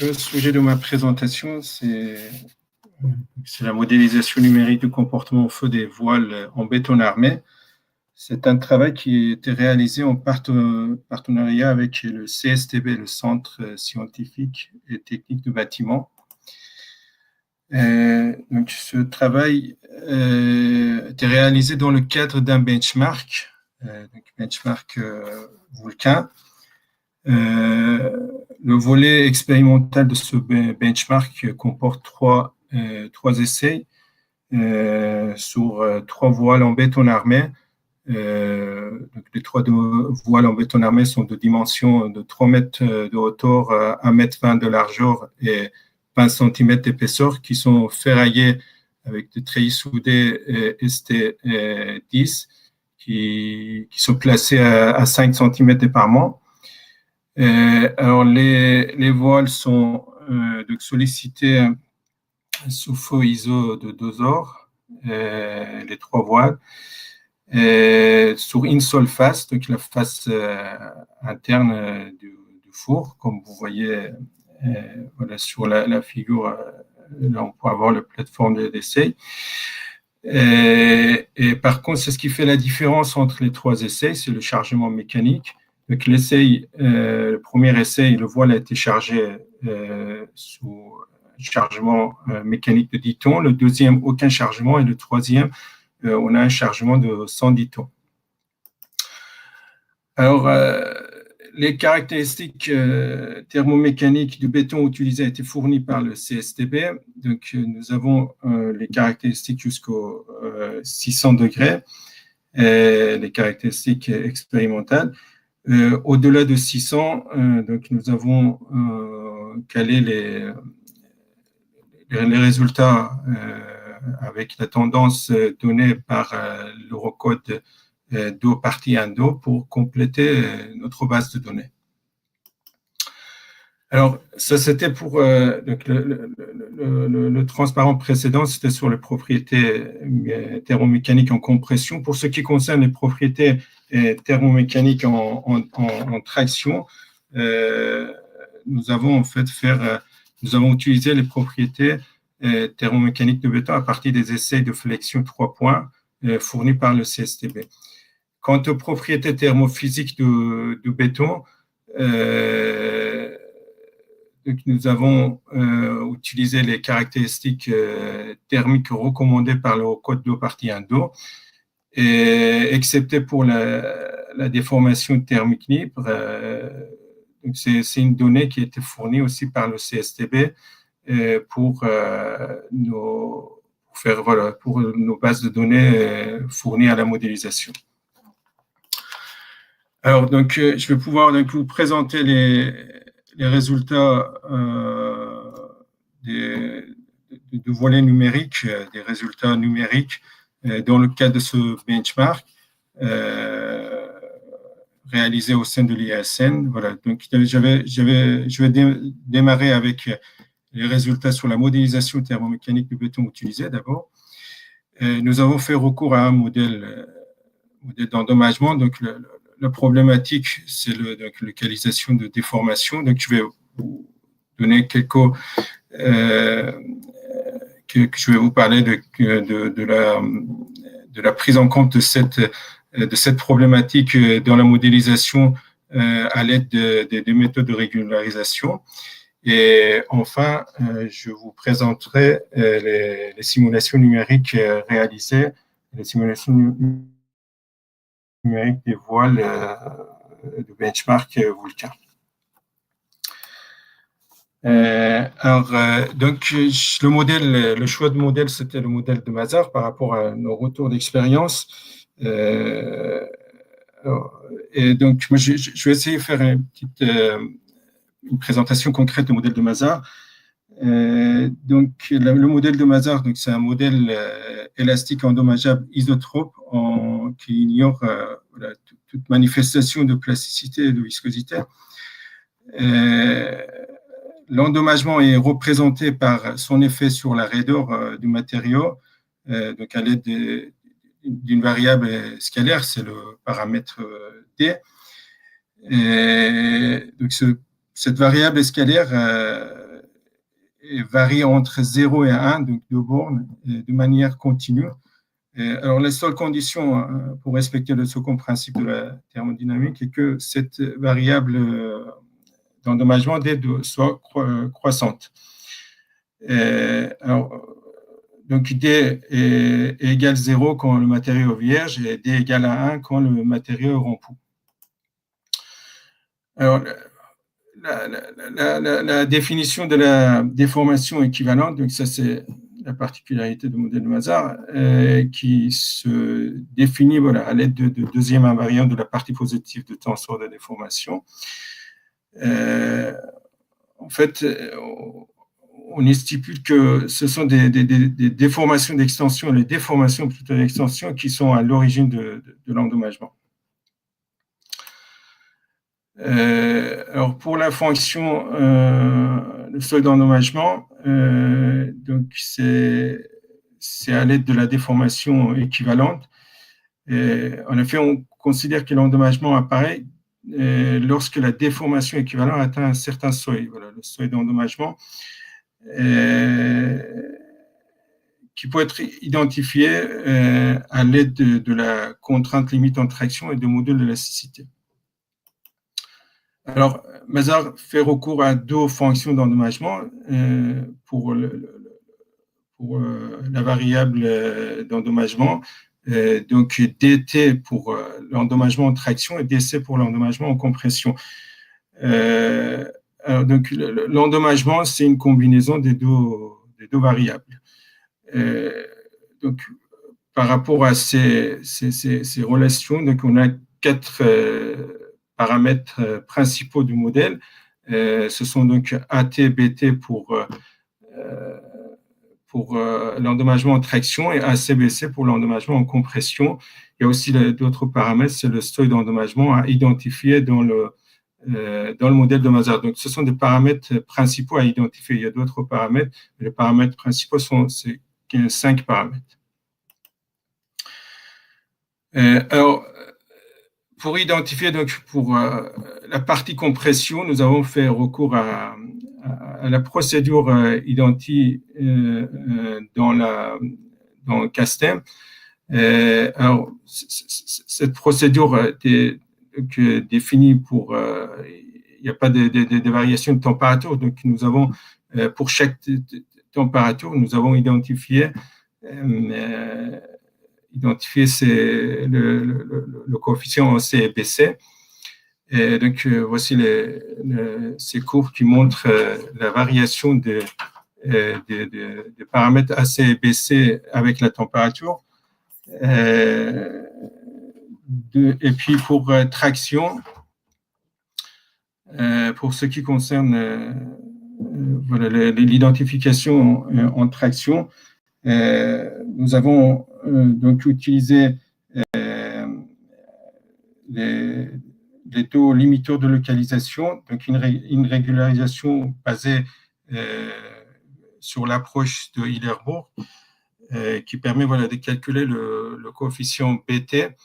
Le sujet de ma présentation, c'est la modélisation numérique du comportement au feu des voiles en béton armé. C'est un travail qui a été réalisé en partenariat avec le CSTB, le Centre scientifique et technique du bâtiment. Donc, ce travail était réalisé dans le cadre d'un benchmark, Vulcain. Le volet expérimental de ce benchmark comporte trois essais sur 3 voiles en béton armé. Donc les 3 voiles en béton armé sont de dimension de 3 mètres de hauteur, 1,20 m de largeur et 20 cm d'épaisseur, qui sont ferraillés avec des treillis soudés ST10 qui sont placés à 5 cm d'éparement. Alors les voiles sont donc sollicitées sous feu ISO de 2 heures, les 3 voiles, sur une seule face, donc la face interne du four, comme vous voyez voilà, sur la figure. Là, on peut avoir la plateforme d'essai. Et par contre, c'est ce qui fait la différence entre les 3 essais, c'est le chargement mécanique. Donc, le premier essai, le voile a été chargé sous chargement mécanique de 10 tonnes. Le deuxième, aucun chargement. Et le troisième, on a un chargement de 110 tonnes. Alors, les caractéristiques thermomécaniques du béton utilisé ont été fournies par le CSTB. Donc, nous avons les caractéristiques jusqu'au 600 degrés, les caractéristiques expérimentales. Au-delà de 600, donc nous avons calé les résultats avec la tendance donnée par l'Eurocode DO partie 1.2 pour compléter notre base de données. Alors, ça c'était pour donc le transparent précédent, c'était sur les propriétés thermomécaniques en compression. Pour ce qui concerne les propriétés thermomécaniques en traction, nous avons utilisé les propriétés thermomécaniques de béton à partir des essais de flexion 3 points fournis par le CSTB. Quant aux propriétés thermophysiques du béton, donc nous avons utilisé les caractéristiques thermiques recommandées par le code DO partie 1.2, excepté pour la déformation thermique libre. C'est une donnée qui a été fournie aussi par le CSTB pour nos bases de données fournies à la modélisation. Alors, donc, je vais pouvoir donc, vous présenter les résultats du volet numérique, des résultats numériques dans le cadre de ce benchmark réalisé au sein de l'IASN. Voilà, donc je vais démarrer avec les résultats sur la modélisation thermomécanique du béton utilisé d'abord. Nous avons fait recours à un modèle d'endommagement. Donc, la problématique, c'est la localisation de déformation. Donc, je vais vous donner quelques... je vais vous parler de la prise en compte de cette problématique dans la modélisation à l'aide des méthodes de régularisation. Et enfin, je vous présenterai les simulations numériques réalisées, les simulations numérique des voiles de benchmark Vulcain. Donc, le choix de modèle, c'était le modèle de Mazars par rapport à nos retours d'expérience. Et donc, moi, je vais essayer de faire une présentation concrète du modèle de Mazars. Donc, le modèle de Mazars, c'est un modèle élastique endommageable isotrope qui ignore toute manifestation de plasticité et de viscosité. L'endommagement est représenté par son effet sur la raideur du matériau, donc à l'aide d'une variable scalaire, c'est le paramètre D. Et donc cette variable escalaire varie entre 0 et 1, donc 2 bornes, de manière continue. Alors, la seule condition pour respecter le second principe de la thermodynamique est que cette variable d'endommagement D soit croissante. Alors, donc, D est égal à 0 quand le matériau est vierge et D égale à 1 quand le matériau est rompu. Alors, la définition de la déformation équivalente, donc ça c'est la particularité du modèle de Mazar, qui se définit à l'aide de deuxième invariant de la partie positive de tenseur de déformation. En fait, on estipule que ce sont des déformations d'extension, les déformations plutôt d'extension qui sont à l'origine de l'endommagement. Alors pour la fonction le seuil d'endommagement, donc c'est à l'aide de la déformation équivalente. En effet, on considère que l'endommagement apparaît lorsque la déformation équivalente atteint un certain seuil, voilà, le seuil d'endommagement, qui peut être identifié à l'aide de la contrainte limite en traction et de modèles d'élasticité. Alors, Mazar fait recours à deux fonctions d'endommagement pour la variable d'endommagement. Donc, dt pour l'endommagement en traction et dc pour l'endommagement en compression. Donc, l'endommagement, c'est une combinaison des deux variables. Donc, par rapport à ces relations, donc on a quatre paramètres principaux du modèle. Ce sont donc AT, BT pour l'endommagement en traction et ACBC pour l'endommagement en compression. Il y a aussi d'autres paramètres, c'est le seuil d'endommagement à identifier dans le modèle de Mazar. Donc, ce sont des paramètres principaux à identifier. Il y a d'autres paramètres, mais les paramètres principaux sont 5 paramètres. Alors, pour identifier, donc, pour la partie compression, nous avons fait recours à la procédure identique dans le CASTEM. Alors, cette procédure était définie pour... il n'y a pas de variation de température, donc nous avons, pour chaque température, nous avons identifié le coefficient en C et BC. Et donc, voici ces courbes qui montrent la variation des paramètres AC et BC avec la température. Et puis, pour traction, pour ce qui concerne voilà, l'identification en traction, nous avons donc utilisé les taux limiteurs de localisation, donc une régularisation basée sur l'approche de Hillerburg, qui permet voilà, de calculer le coefficient BT.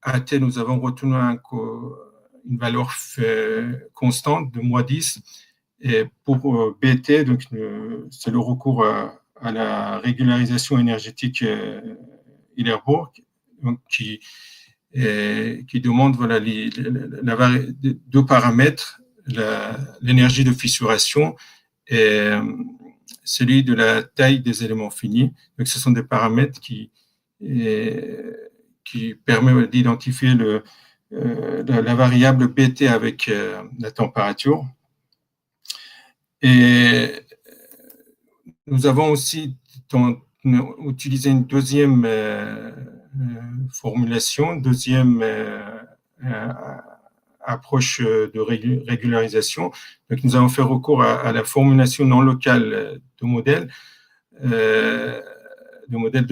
AT, nous avons retenu une valeur constante de -10. Et pour BT, donc c'est le recours à la régularisation énergétique Hillerburg, donc qui demande voilà, deux paramètres, l'énergie de fissuration et celui de la taille des éléments finis. Donc, ce sont des paramètres qui permettent d'identifier la variable BT avec la température. Et nous avons aussi utilisé une deuxième formulation, deuxième approche de régularisation. Donc, nous avons fait recours à la formulation non locale de modèle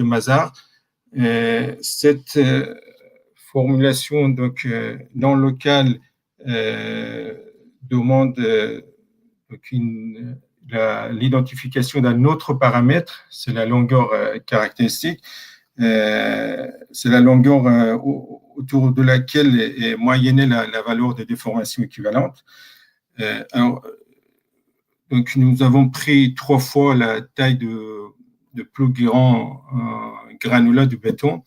de Mazar. Cette formulation donc, non locale demande l'identification d'un autre paramètre, c'est la longueur caractéristique. C'est la longueur autour de laquelle est moyennée la valeur de déformation équivalente. Alors, donc, nous avons pris 3 fois la taille de plus grand granulat du béton.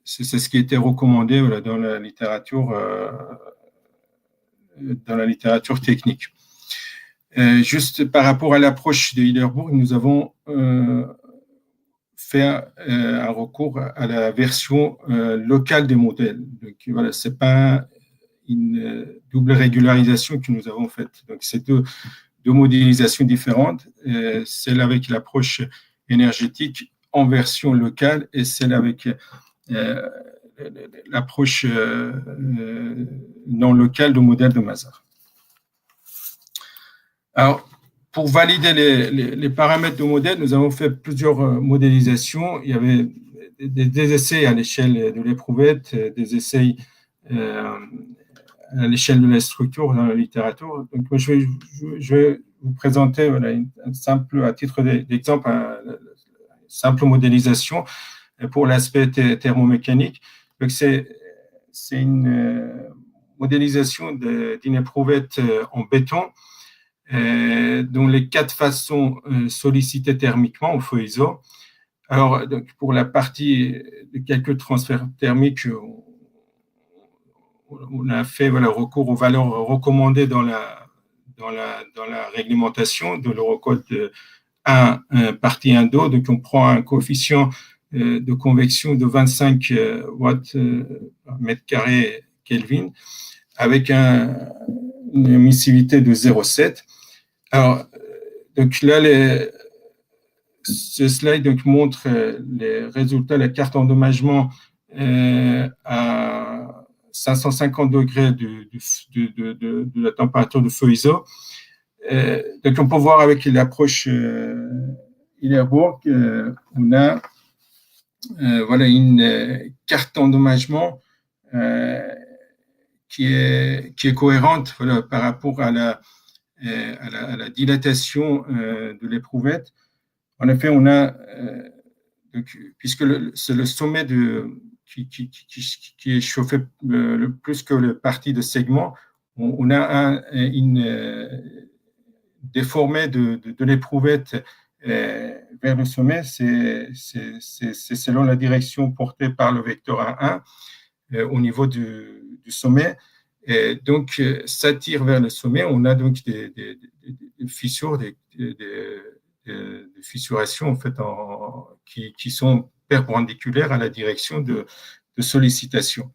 C'est ce qui était recommandé voilà, dans la littérature technique. Juste par rapport à l'approche de Hillerburg, nous avons fait un recours à la version locale des modèles. Donc voilà, c'est pas une double régularisation que nous avons faite. Donc c'est deux modélisations différentes, celle avec l'approche énergétique en version locale et celle avec l'approche non locale du modèle de Mazars. Alors, pour valider les paramètres du modèle, nous avons fait plusieurs modélisations. Il y avait des essais à l'échelle de l'éprouvette, des essais à l'échelle de la structure dans la littérature. Donc, je vais vous présenter voilà, à titre d'exemple, une simple modélisation pour l'aspect thermomécanique. Donc, c'est une modélisation d'une éprouvette en béton dont les 4 faces sont sollicitées thermiquement au feu ISO. Alors, donc, pour la partie de calcul de transfert thermique, on a fait voilà, recours aux valeurs recommandées dans la réglementation de l'Eurocode 1, partie 1.2. Donc, on prend un coefficient de convection de 25 watts par mètre carré Kelvin avec une émissivité de 0,7. Alors, donc là, ce slide donc, montre les résultats, la carte endommagement à 550 degrés de la température de feu ISO. Donc, on peut voir avec l'approche Hillerburg, on a voilà, une carte d'endommagement qui est cohérente voilà, par rapport à la dilatation de l'éprouvette. En effet, on a, donc, puisque c'est le sommet qui est chauffé le plus que la partie de segment, on a une déformée de l'éprouvette vers le sommet. C'est selon la direction portée par le vecteur A1 au niveau du sommet. Et donc, ça tire vers le sommet. On a donc des fissures, des fissurations en fait, qui sont perpendiculaires à la direction de sollicitation.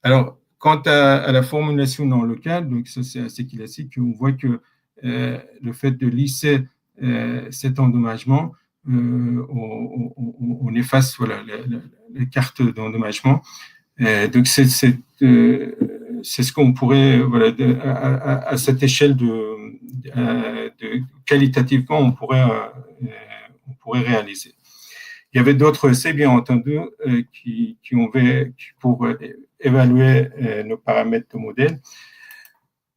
Alors, quant à la formulation non locale, donc ça c'est assez classique, on voit que le fait de lisser cet endommagement, on efface voilà, les cartes d'endommagement. Donc, c'est ce qu'on pourrait, voilà, à cette échelle qualitativement, on pourrait réaliser. Il y avait d'autres essais, bien entendu, pour évaluer nos paramètres de modèle.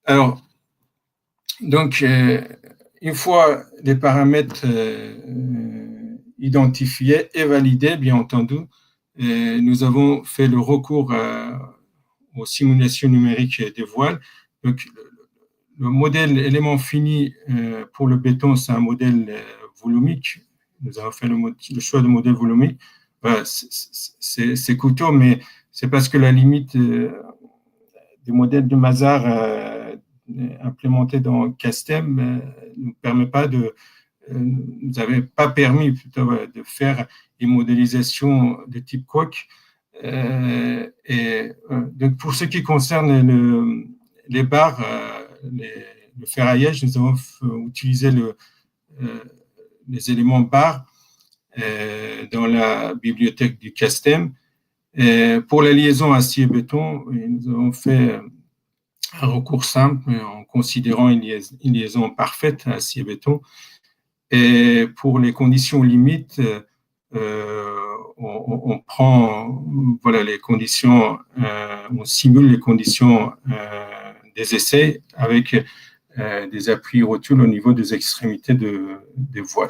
Alors, donc, une fois les paramètres identifiés et validés, bien entendu, nous avons fait le recours aux simulations numériques des voiles. Donc, le modèle élément fini pour le béton, c'est un modèle volumique. Nous avons fait le choix de modèle volumique. Voilà, c'est coûteux, mais c'est parce que la limite du modèle de Mazars implémenté dans Castem ne nous permet pas nous avait pas permis plutôt de faire une modélisation de type Koch. Donc pour ce qui concerne les barres, le ferraillage, nous avons utilisé les éléments barres dans la bibliothèque du Castem. Pour la liaison acier-béton, nous avons fait un recours simple en considérant une liaison parfaite à acier-béton. Et pour les conditions limites, on prend voilà, les conditions, on simule les conditions des essais avec des appuis rotules au niveau des extrémités des voiles.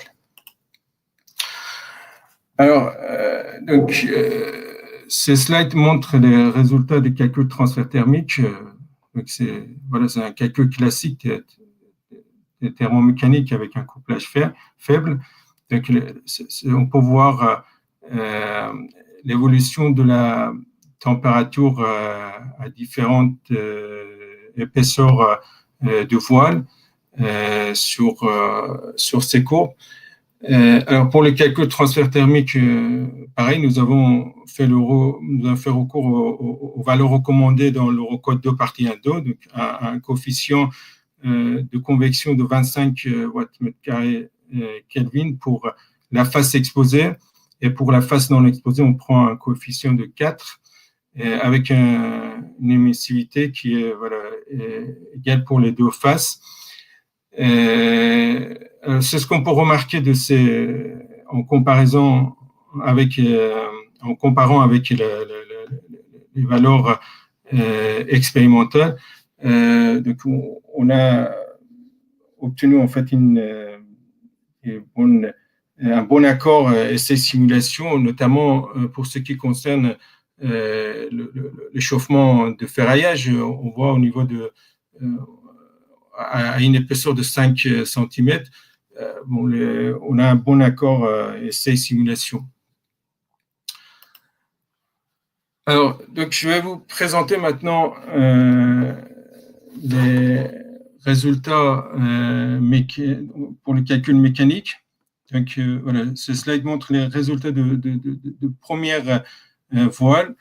Alors, donc, ces slides montrent les résultats des calculs de transfert thermique Donc c'est un calcul classique des thermomécaniques avec un couplage faible. Donc, on peut voir l'évolution de la température à différentes épaisseurs de voile sur ces courbes. Alors pour les calculs de transfert thermique, pareil, nous avons fait recours aux valeurs recommandées dans l'Eurocode 2 partie 1.2, donc un coefficient de convection de 25 watts mètre carré Kelvin pour la face exposée, et pour la face non exposée, on prend un coefficient de 4 avec une émissivité qui est égale pour les deux faces. C'est ce qu'on peut remarquer en comparant avec les valeurs expérimentales. Donc, on a obtenu en fait un bon accord essai-simulation, notamment pour ce qui concerne l'échauffement de ferraillage. On voit au niveau à une épaisseur de 5 cm, on a un bon accord essai-simulation. Alors, donc, je vais vous présenter maintenant les résultats pour le calcul mécanique. Donc, ce slide montre les résultats de première voile.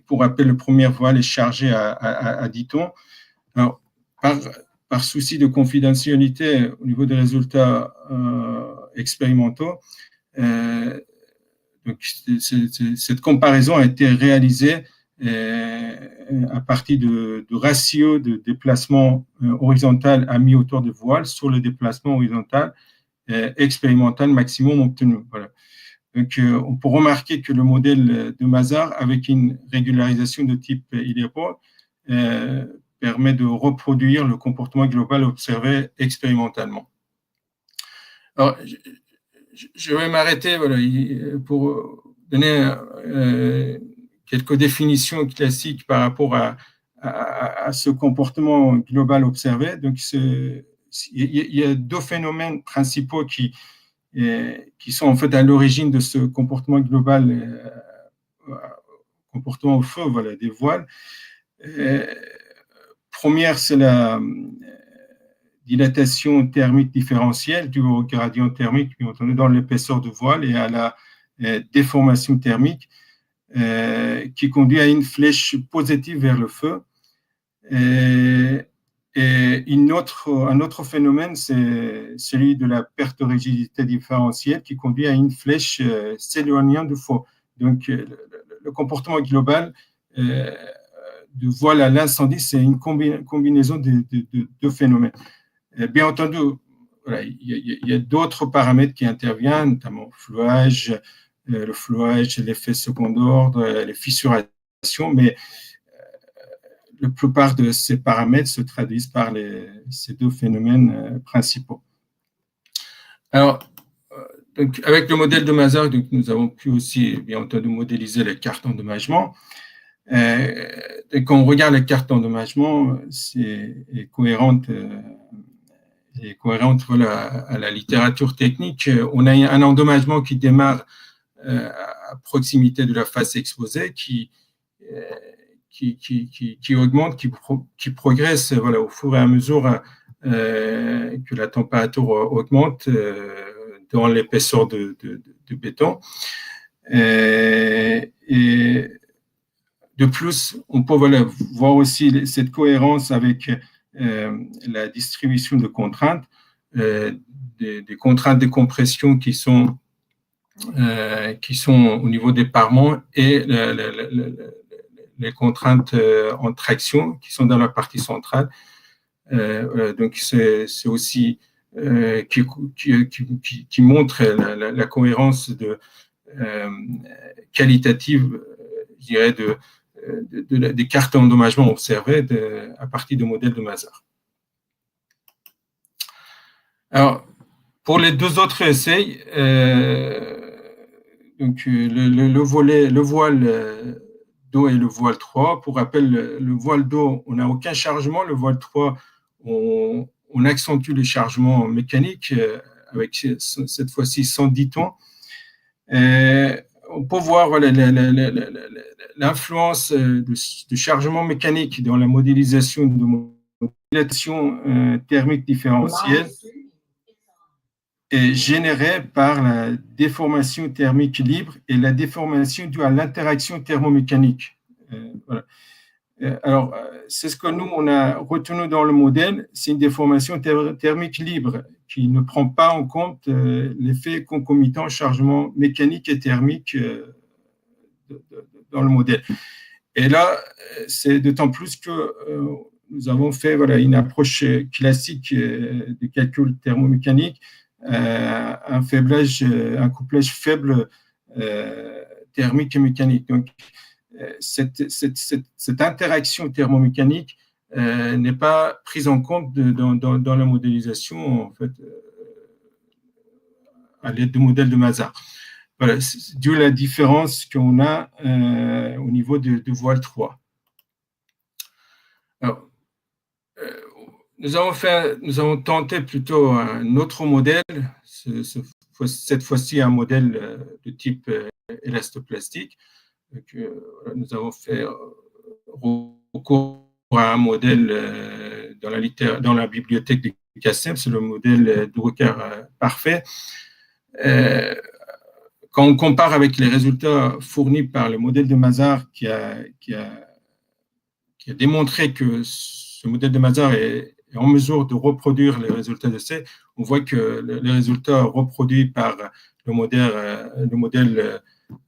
Pour rappel, le premier voile est chargé à 10 tons. Alors, par souci de confidentialité au niveau des résultats expérimentaux, donc, cette comparaison a été réalisée à partir de ratio de déplacement horizontal à mi-hauteur de voile sur le déplacement horizontal expérimental maximum obtenu. Voilà. Donc, on peut remarquer que le modèle de Mazars, avec une régularisation de type ILERO, permet de reproduire le comportement global observé expérimentalement. Alors, je vais m'arrêter pour donner quelques définitions classiques par rapport à ce comportement global observé. Donc, il y a deux phénomènes principaux qui sont en fait à l'origine de ce comportement global, comportement au feu, des voiles. Première, c'est la dilatation thermique différentielle due au gradient thermique, bien entendu, dans l'épaisseur de voile, et à la déformation thermique qui conduit à une flèche positive vers le feu. Et un autre phénomène, c'est celui de la perte de rigidité différentielle qui conduit à une flèche s'éloignant du feu. Donc, le comportement global de voile à l'incendie, c'est une combinaison de deux phénomènes. Bien entendu, il y a d'autres paramètres qui interviennent, notamment le flouage, l'effet second ordre, les fissurations, mais la plupart de ces paramètres se traduisent par ces deux phénomènes principaux. Alors, donc, avec le modèle de Mazars, nous avons pu aussi, bien entendu, modéliser les cartes d'endommagement. Et quand on regarde les cartes d'endommagement, c'est cohérente à la littérature technique. On a un endommagement qui démarre à proximité de la face exposée, qui augmente, qui progresse au fur et à mesure que la température augmente dans l'épaisseur de béton. Et de plus, on peut voir aussi cette cohérence avec la distribution de contraintes, des contraintes de compression qui sont au niveau des parements, et les contraintes en traction qui sont dans la partie centrale. Donc, c'est aussi qui montre la cohérence qualitative, je dirais, des cartes d'endommagement observées à partir du modèle de Mazars. Alors, pour les deux autres essais, donc le voile d'eau et le voile 3. Pour rappel, le voile d'eau, on n'a aucun chargement. Le voile 3, on accentue le chargement mécanique avec cette fois-ci 110 tons. On peut voir voilà, l'influence du chargement mécanique dans la modélisation de modulation thermique différentielle est générée par la déformation thermique libre et la déformation due à l'interaction thermomécanique. Voilà. Alors, c'est ce que nous, on a retenu dans le modèle, c'est une déformation thermique libre qui ne prend pas en compte l'effet concomitant chargement mécanique et thermique dans le modèle. Et là, c'est d'autant plus que nous avons fait voilà, une approche classique de calcul thermomécanique, un couplage faible thermique et mécanique. Donc, cette interaction thermomécanique n'est pas prise en compte dans la modélisation en fait, à l'aide du modèle de Mazar. Voilà, d'où la différence qu'on a au niveau de voile 3. Alors, nous avons tenté plutôt un autre modèle, cette fois-ci un modèle de type élastoplastique. Donc, nous avons fait recours à un modèle dans la bibliothèque de Kassem, c'est le modèle Drucker parfait. Quand on compare avec les résultats fournis par le modèle de Mazar qui a démontré que ce modèle de Mazar est en mesure de reproduire les résultats d'essai, on voit que les résultats reproduits par le modèle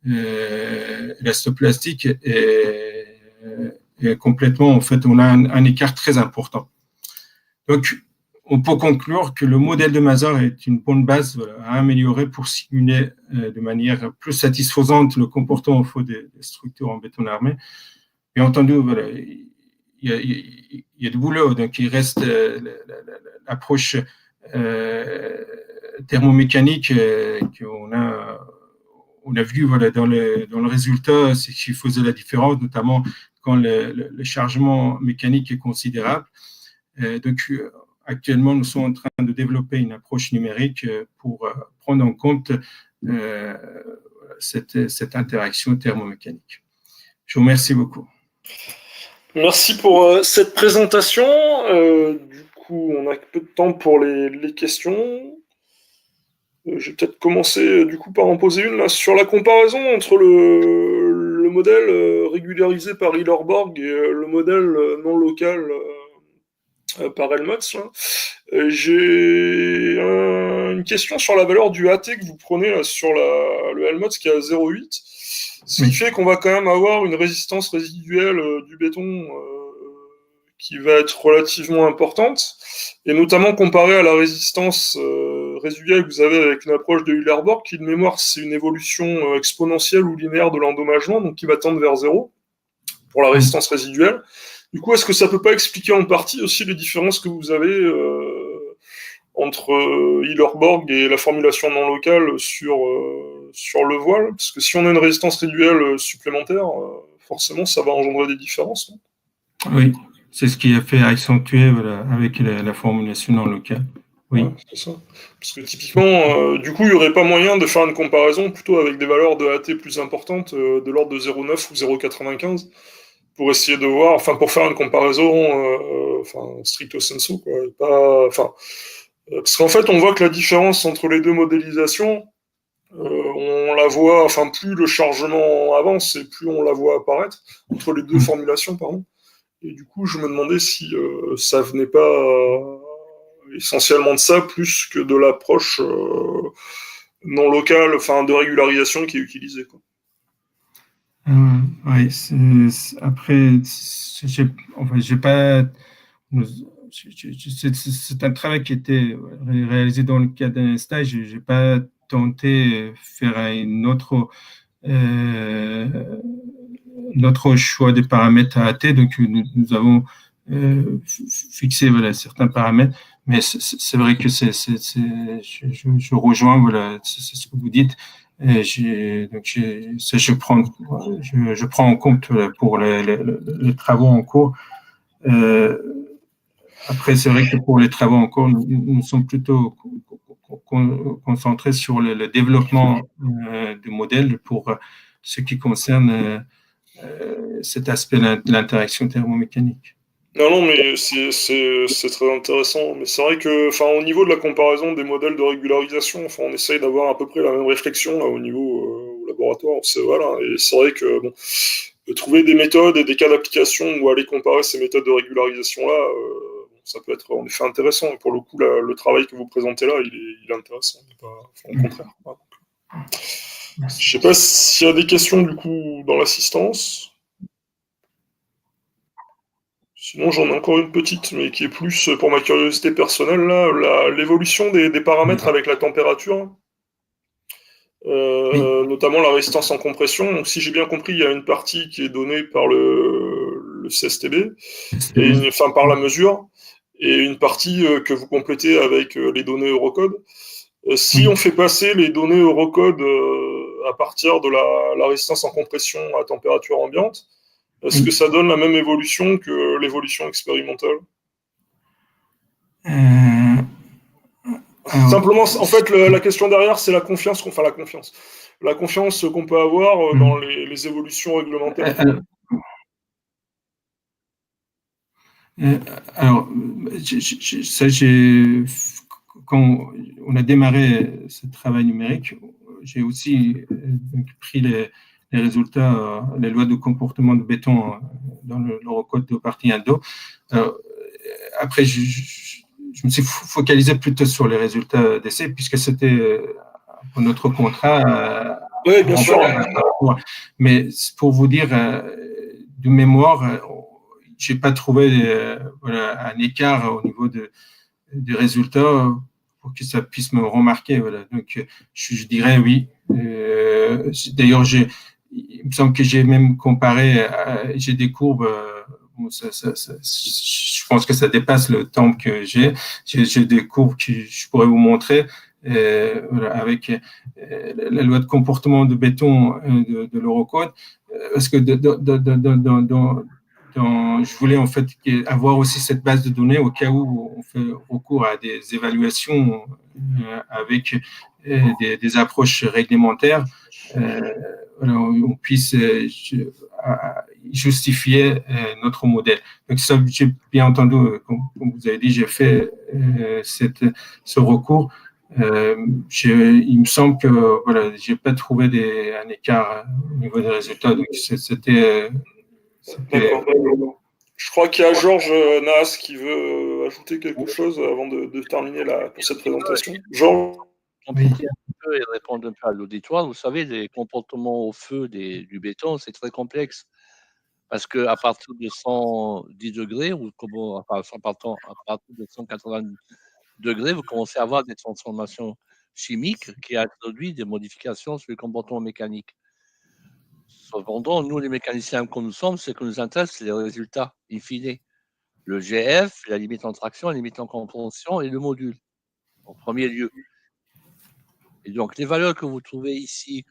élastoplastique est complètement, en fait, on a un écart très important. Donc, on peut conclure que le modèle de Mazar est une bonne base à améliorer pour simuler de manière plus satisfaisante le comportement des structures en béton armé. Bien entendu, voilà, il y a du boulot, donc il reste l'approche thermomécanique qu'on a vu voilà, dans le résultat, c'est ce qui faisait la différence, notamment quand le chargement mécanique est considérable. Donc, actuellement, nous sommes en train de développer une approche numérique pour prendre en compte cette interaction thermomécanique. Je vous remercie beaucoup. Merci pour cette présentation. Du coup, on a peu de temps pour les questions. Je vais peut-être commencer du coup par en poser une là, sur la comparaison entre le modèle régularisé par Hillerborg et le modèle non local par Helmholtz. J'ai une question sur la valeur du AT que vous prenez là, sur le Helmholtz qui est à 0,8. Ce qui fait qu'on va quand même avoir une résistance résiduelle du béton qui va être relativement importante, et notamment comparée à la résistance résiduelle que vous avez avec une approche de Hillerborg, qui de mémoire c'est une évolution exponentielle ou linéaire de l'endommagement, donc qui va tendre vers 0 pour la résistance résiduelle. Du coup, est-ce que ça ne peut pas expliquer en partie aussi les différences que vous avez entre Hillerborg et la formulation non locale sur le voile? Parce que si on a une résistance résiduelle supplémentaire, forcément, ça va engendrer des différences. Non? Oui, c'est ce qui a fait accentuer voilà, avec la formulation non locale. Oui. Ouais, c'est ça. Parce que typiquement, du coup, il n'y aurait pas moyen de faire une comparaison plutôt avec des valeurs de AT plus importantes, de l'ordre de 0,9 ou 0,95, pour essayer de voir, enfin, pour faire une comparaison stricto sensu, quoi. Parce qu'en fait, on voit que la différence entre les deux modélisations, on la voit, enfin, plus le chargement avance et plus on la voit apparaître, entre les deux formulations, pardon. Et du coup, je me demandais si ça venait pas essentiellement de ça, plus que de l'approche non locale, enfin, de régularisation qui est utilisée, quoi. Oui, après, j'ai pas. C'est un travail qui était réalisé dans le cadre d'un stage. Je n'ai pas tenté de faire notre choix des paramètres à AT. Donc, nous avons fixé voilà, certains paramètres. Mais c'est vrai que je rejoins voilà, c'est ce que vous dites. Et je prends en compte pour les travaux en cours. Après, c'est vrai que pour les travaux en cours, nous sommes plutôt concentrés sur le développement du modèle pour ce qui concerne cet aspect de l'interaction thermomécanique. Non, mais c'est très intéressant. Mais c'est vrai que, enfin, au niveau de la comparaison des modèles de régularisation, enfin, on essaye d'avoir à peu près la même réflexion là, au niveau au laboratoire. Voilà. Et c'est vrai que bon, de trouver des méthodes et des cas d'application où aller comparer ces méthodes de régularisation là, ça peut être en effet intéressant. Et pour le coup, le travail que vous présentez là, il est intéressant. Au contraire. Je sais pas s'il y a des questions du coup dans l'assistance. Sinon, j'en ai encore une petite, mais qui est plus pour ma curiosité personnelle, là, l'évolution des paramètres avec la température, Oui. notamment la résistance en compression. Donc, si j'ai bien compris, il y a une partie qui est donnée par le CSTB, enfin par la mesure, et une partie que vous complétez avec les données Eurocode. Si Oui. on fait passer les données Eurocode à partir de la résistance en compression à température ambiante, est-ce que Oui. ça donne la même évolution que l'évolution expérimentale? Alors, Simplement, en fait, la question derrière, c'est la confiance la confiance qu'on peut avoir dans les évolutions réglementaires. alors, Euh, alors, quand on a démarré ce travail numérique, j'ai aussi pris les résultats, les lois de comportement de béton dans l'Eurocode de partie Indo. Après, je me suis focalisé plutôt sur les résultats d'essai, puisque c'était pour notre contrat. Oui, bien sûr. Mais pour vous dire, de mémoire, j'ai pas trouvé voilà, un écart au niveau des résultats pour que ça puisse me remarquer. Voilà. Donc, je dirais oui. D'ailleurs, il me semble que j'ai même comparé, j'ai des courbes. Bon, je pense que ça dépasse le temps que j'ai. J'ai des courbes que je pourrais vous montrer. Voilà, avec la loi de comportement de béton de l'Eurocode, parce que je voulais en fait avoir aussi cette base de données au cas où on fait recours à des évaluations avec des approches réglementaires, on puisse justifier notre modèle. Donc ça, j'ai bien entendu, comme vous avez dit, j'ai fait ce recours. Il me semble que voilà, j'ai pas trouvé un écart au niveau des résultats. Donc c'était. D'accord. Je crois qu'il y a Georges Naas qui veut ajouter quelque chose avant de terminer pour cette présentation. Georges. Compléter un peu et répondre un peu à l'auditoire. Vous savez, les comportements au feu du béton, c'est très complexe. Parce qu'à partir de 110 degrés, à partir de 180 degrés, vous commencez à avoir des transformations chimiques qui introduisent des modifications sur les comportements mécaniques. Cependant, nous, les mécaniciens que nous sommes, ce que nous intéresse, c'est les résultats in fine. Le GF, la limite en traction, la limite en compression et le module, en premier lieu. Et donc, les valeurs que vous trouvez ici,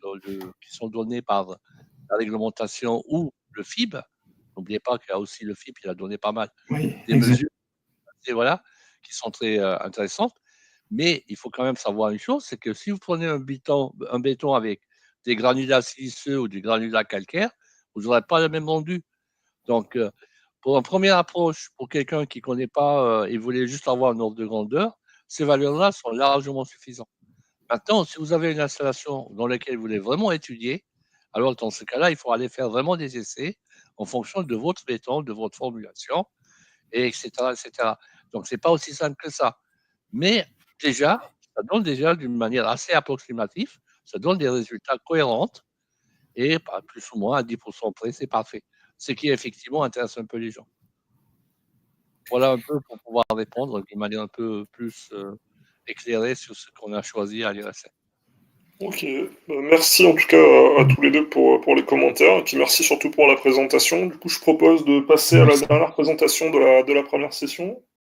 qui sont données par la réglementation ou le FIB, n'oubliez pas qu'il y a aussi le FIB, il a donné pas mal des mesures, et voilà, qui sont très intéressantes. Mais il faut quand même savoir une chose, c'est que si vous prenez un béton avec des granulats siliceux ou des granulats calcaires, vous n'aurez pas le même rendu. Donc, pour une première approche, pour quelqu'un qui ne connaît pas et voulait juste avoir un ordre de grandeur, ces valeurs-là sont largement suffisantes. Maintenant, si vous avez une installation dans laquelle vous voulez vraiment étudier, alors dans ce cas-là, il faut aller faire vraiment des essais en fonction de votre béton, de votre formulation, et etc., etc. Donc, ce n'est pas aussi simple que ça. Mais déjà, ça donne déjà d'une manière assez approximative, ça donne des résultats cohérents, et plus ou moins à 10% près, c'est parfait. Ce qui effectivement intéresse un peu les gens. Voilà un peu pour pouvoir répondre d'une manière un peu plus éclairée sur ce qu'on a choisi à l'IRSN. Ok, merci en tout cas à tous les deux pour les commentaires, et puis merci surtout pour la présentation. Du coup, je propose de passer à la dernière présentation de la première session.